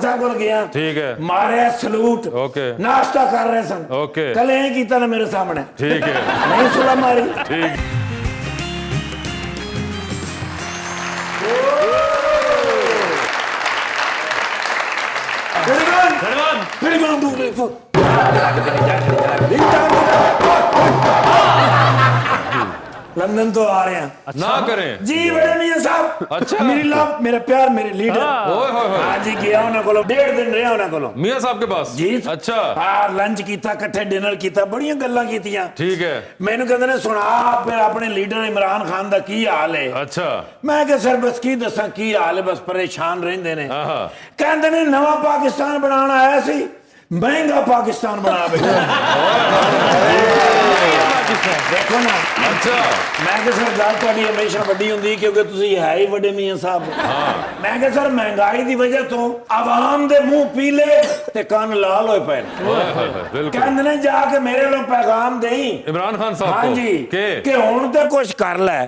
साहब को गया, ठीक है, मारे सलूट, ओके, नाश्ता कर रहे सन, ओके, कल यही कीता ना मेरे सामने, ठीक है, नहीं सुला मारी, ठीक। लंदन तो आ रहे हैं। अच्छा। ना करें जी बड़े मियां साहब। अच्छा मेरी लव, मेरा प्यार, मेरे लीडर। हाँ जी गया उन्हें कोलो 1.5 दिन रहा उन्हें कोलो मियां साहब के पास जी। अच्छा हाँ लंच कीता, इकट्ठे डिनर कीता, बड़ियां गल्लां कीतियां। ठीक है। मैनू कहंदे ने सुना फिर अपने लीडर इमरान खान दा की हाल है। अच्छा मैं कहा सर बस की दसा की हाल है, बस परेशान रहंदे ने। कहंदे ने नवा पाकिस्तान बनाना आया सी, महंगा पाकिस्तान बना बैठा। देखो ना। अच्छा मैं कहा सर गल तुहाडी हमेशा वड्डी हुंदी क्योंकि तुसीं है ही वड्डे मियां साहब। मैं कहा सर महंगाई दी वजह तो आवाम दे मुंह पीले ते कान लाल होए पे। कहंदे ने जाके मेरे लो पैगाम देई इमरान खान साहब को। हाँ जी कि हुण ते कुछ कर लै,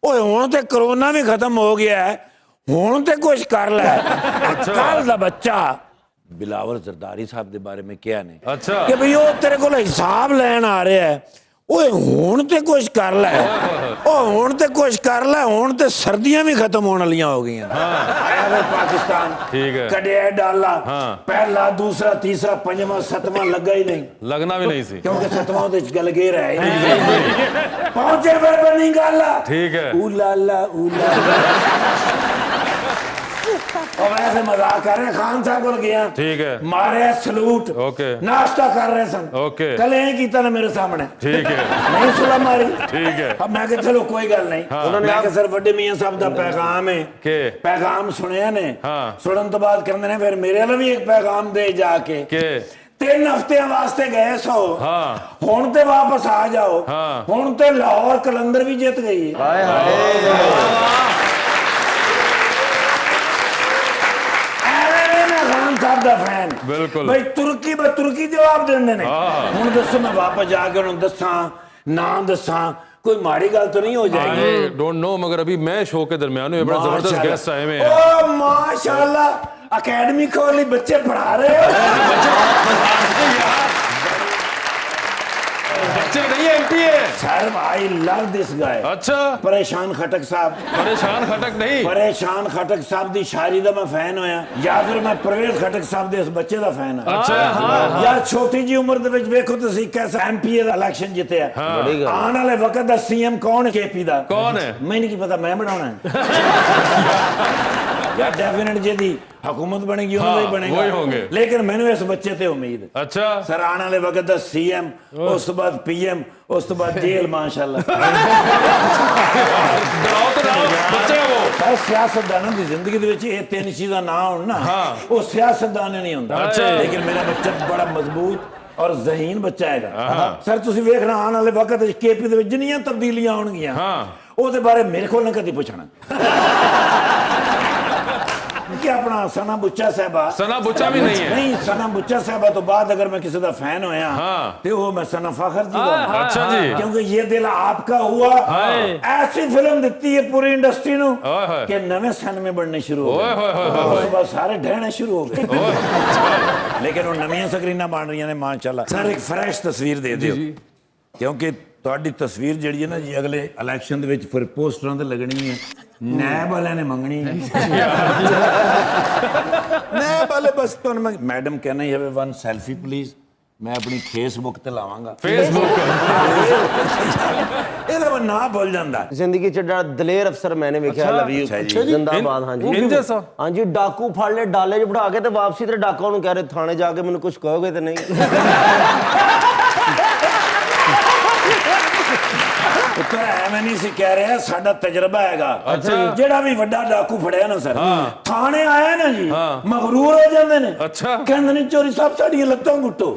ओए हुण ते कोरोना भी खत्म हो गया है, हुण ते कुछ कर लै। कल दा बच्चा बिलावल जरदारी साहब के बारे में क्या ने अच्छा कि भई वो तेरे को हिसाब लैन आ रहा है, ओए हुण ते कुछ कर लै, ओ हुण ते कुछ कर लै, हुण ते सर्दियां भी खत्म होने वालियां हो गई। आया फिर पाकिस्तान, ठीक है, कड़िया डाला, पहला दूसरा तीसरा पंजवां सतवां लगा ही नहीं, लगना भी नहीं सी क्योंकि सतवां उहदे च गल गेर है पहुंचे फिर बनी गल, ठीक है, उलाला उलाला। और वैसे मजाक कर रहे खान साहब को गया, ठीक है, मारे सलूट, ओके, नाश्ता कर रहे सन, ओके, कल यही कीता ना मेरे सामने, ठीक है, नहीं सुला मारी, ठीक है। अब मैं कहा चलो कोई गल नहीं। उन्होंने आके सर वड्डे मियां साहब दा पैगाम है के पैगाम सुनिया ने, सुनन तो बाद कहंदे ने फिर मेरे वाला भी एक पैगाम दे जाके के 3 हफ्ते वास्ते गए सो, हुण ते वापस आ जाओ, हुण ते लाहौर कलंदर भी जित गई। हाय हाय साहब दा फैन बिल्कुल भाई तुर्की जवाब देंदे ने। हुण दसो मैं वापस जाके उन्हें दसा नाम दसा कोई माड़ी गल तो नहीं हो जाएगी। आई डोंट नो मगर अभी मैं शो के दरमियान हूं, बड़ा जबरदस्त गेस्ट आए हुए हैं। ओ माशाल्लाह एकेडमी खोली, बच्चे पढ़ा रहे हो। बच्चे नहीं है एमपी है sir I love this guy. अच्छा परेशान खटक साहब, परेशान खटक नहीं, परेशान खटक साहब दी शायरी दा मैं फैन होया, या फिर मैं परवेज खटक साहब दे इस बच्चे दा फैन हां। अच्छा यार छोटी जी उम्र दे विच देखो तुसी कैसा एमपी दा इलेक्शन जितया। आने वाले वक्त दा सीएम कौन है? केपी दा कौन है? मैं नहीं पता, मैं बनाना है यार डेफिनेट जेदी हुकूमत बनेगी उन्होंने ही बनेगा, वही होंगे। लेकिन मैंने इस बच्चे ते उम्मीद। अच्छा सर आने वाले वक्त दा सीएम, उस तो बाद पीएम, उस तो बाद जेल माशाल्लाह। डराओ तो डराओ बच्चे वो पर सियासतदानां दी जिंदगी दे विच ये 3 चीज़ां ना होण ना वो सियासतदान नहीं होंदा। अच्छा लेकिन मेरा बच्चा बड़ा मजबूत और ज़हीन बच्चा है सर। तुसीं वेखना आने वाले वक्त केपी दे विच जिन्नियां तब्दीलियां होणगियां ਉਹਦੇ ਬਾਰੇ ਮੇਰੇ ਕੋਲ ਨਾ ਕਦੀ ਪੁੱਛਣਾ कि अपना सना बुच्चा साहबा, सना बुच्चा भी नहीं है, नहीं सना बुच्चा साहबा तो बाद अगर मैं किसी का फैन होया तो वो मैं सना फखर जी का। अच्छा जी क्योंकि ये दिल आपका हुआ ऐसी फिल्म दिखती है पूरी इंडस्ट्री नु कि नवे सन में बनने शुरू हो गए, उसके बाद सारे ढहने शुरू हो गए। लेकिन वो नवीं स्क्रीनां बन रही ने माशाल्लाह। सर एक फ्रेश तस्वीर दे दियो क्योंकि ਤੁਹਾਡੀ ਤਸਵੀਰ ਜਿਹੜੀ ਹੈ ਨਾ ਜੀ ਅਗਲੇ ਇਲੈਕਸ਼ਨ ਦੇ ਵਿੱਚ ਫਿਰ ਪੋਸਟਰਾਂ ਤੇ ਲੱਗਣੀ ਹੈ, ਨੈਬ ਵਾਲਿਆਂ ਨੇ ਮੰਗਣੀ ਹੈ। ਨੈਬ ਵਾਲੇ ਬਸ ਤੁਹਾਨੂੰ ਮੈਂ ਮੈਡਮ ਕਹਿਣਾ ਹੀ ਹੈ ਵਨ ਸੈਲਫੀ ਪਲੀਜ਼, ਮੈਂ ਆਪਣੀ ਫੇਸਬੁੱਕ ਤੇ ਲਾਵਾਂਗਾ। ਫੇਸਬੁੱਕ ਇਹਦਾ ਮੈਂ ਨਾ ਭੁੱਲ ਜਾਂਦਾ। ਜ਼ਿੰਦਗੀ ਚ ਜਿਹੜਾ ਦਲੇਰ ਅਫਸਰ ਮੈਨੇ ਵੇਖਿਆ ਲਵ ਯੂ ਜਿੰਦਾਬਾਦ। ਹਾਂਜੀ ਡਾਕੂ ਫੜ ਲੈ ਡਾਲੇ ਚ ਬਿਠਾ ਕੇ ਤੇ ਵਾਪਸੀ ਤੇ ਡਾਕਾ ਨੂੰ ਕਹਿ ਰਹੇ ਥਾਣੇ ਜਾ ਕੇ ਮੈਨੂੰ ਕੁਝ ਕਹੋਗੇ ਤੇ ਨਹੀਂ। ਪੁੱਤਰ ਐਵੇਂ ਨਹੀਂ ਸੀ ਕਹਿ ਰਿਹਾ, ਸਾਡਾ ਤਜਰਬਾ ਹੈਗਾ। ਜਿਹੜਾ ਵੀ ਵੱਡਾ ਡਾਕੂ ਫੜਿਆ ਨਾ ਸਰ ਥਾਣੇ ਆਇਆ ਨਾ ਜੀ ਮਗਰੂਰ ਹੋ ਜਾਂਦੇ ਨੇ, ਕਹਿੰਦੇ ਨੇ ਚੋਰੀ ਸਾਹਿਬ ਸਾਡੀਆਂ ਲੱਤਾਂ ਗੁੱਟੋ।